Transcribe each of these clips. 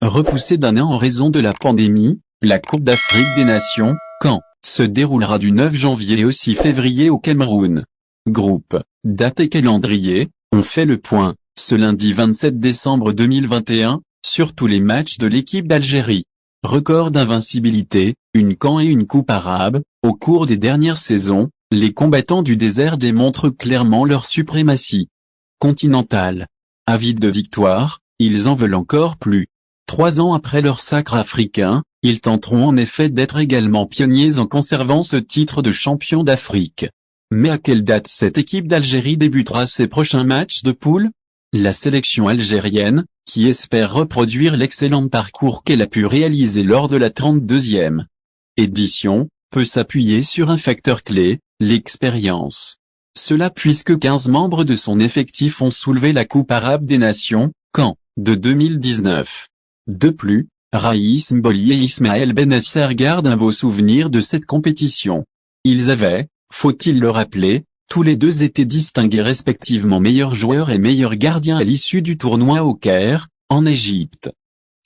Repoussée d'un an en raison de la pandémie, la Coupe d'Afrique des Nations, CAN, se déroulera du 9 janvier au 6 février au Cameroun. Groupe, date et calendrier, on fait le point, ce lundi 27 décembre 2021, sur tous les matchs de l'équipe d'Algérie. Record d'invincibilité, une CAN et une Coupe arabe, au cours des dernières saisons, les combattants du désert démontrent clairement leur suprématie continentale. Avides de victoire, ils en veulent encore plus. 3 ans après leur sacre africain, ils tenteront en effet d'être également pionniers en conservant ce titre de champion d'Afrique. Mais à quelle date cette équipe d'Algérie débutera ses prochains matchs de poule? La sélection algérienne, qui espère reproduire l'excellent parcours qu'elle a pu réaliser lors de la 32e édition, peut s'appuyer sur un facteur clé, l'expérience. Cela puisque 15 membres de son effectif ont soulevé la Coupe arabe des nations, CAN, de 2019. De plus, Raïs Mboli et Ismaël Benasser gardent un beau souvenir de cette compétition. Ils avaient, faut-il le rappeler, tous les deux été distingués respectivement meilleurs joueurs et meilleurs gardiens à l'issue du tournoi au Caire, en Égypte.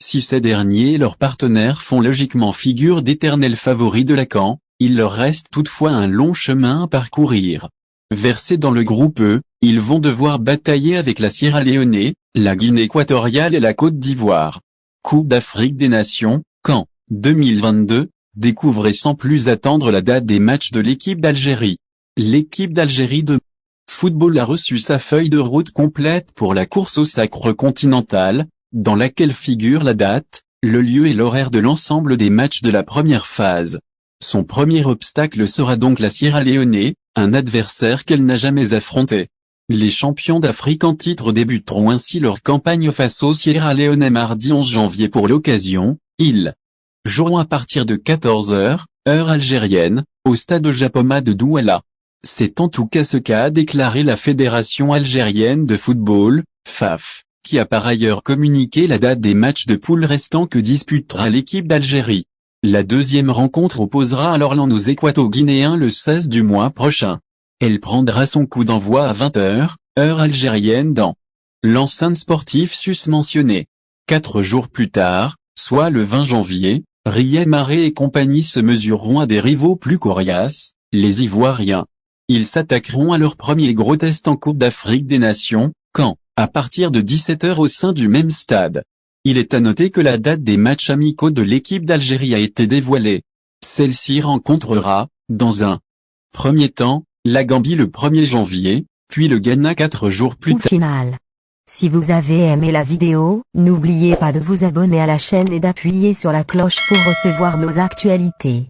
Si ces derniers et leurs partenaires font logiquement figure d'éternels favoris de la CAN, il leur reste toutefois un long chemin à parcourir. Versés dans le groupe E, ils vont devoir batailler avec la Sierra Leone, la Guinée équatoriale et la Côte d'Ivoire. Coupe d'Afrique des Nations, CAN, 2022, découvrez sans plus attendre la date des matchs de l'équipe d'Algérie. L'équipe d'Algérie de football a reçu sa feuille de route complète pour la course au sacre continental, dans laquelle figure la date, le lieu et l'horaire de l'ensemble des matchs de la première phase. Son premier obstacle sera donc la Sierra Leone, un adversaire qu'elle n'a jamais affronté. Les champions d'Afrique en titre débuteront ainsi leur campagne face aux Sierra Leone mardi 11 janvier pour l'occasion, ils joueront à partir de 14h, heure algérienne, au stade Japoma de Douala. C'est en tout cas ce qu'a déclaré la Fédération algérienne de football, FAF, qui a par ailleurs communiqué la date des matchs de poule restants que disputera l'équipe d'Algérie. La deuxième rencontre opposera alors l'an aux Équato-Guinéens le 16 du mois prochain. Elle prendra son coup d'envoi à 20h, heure algérienne dans l'enceinte sportive susmentionnée. 4 jours plus tard, soit le 20 janvier, Riyad Mahrez et compagnie se mesureront à des rivaux plus coriaces, les Ivoiriens. Ils s'attaqueront à leur premier gros test en Coupe d'Afrique des Nations, CAN, à partir de 17h au sein du même stade. Il est à noter que la date des matchs amicaux de l'équipe d'Algérie a été dévoilée. Celle-ci rencontrera, dans un premier temps, la Gambie le 1er janvier, puis le Ghana 4 jours plus tard. Au final. Si vous avez aimé la vidéo, n'oubliez pas de vous abonner à la chaîne et d'appuyer sur la cloche pour recevoir nos actualités.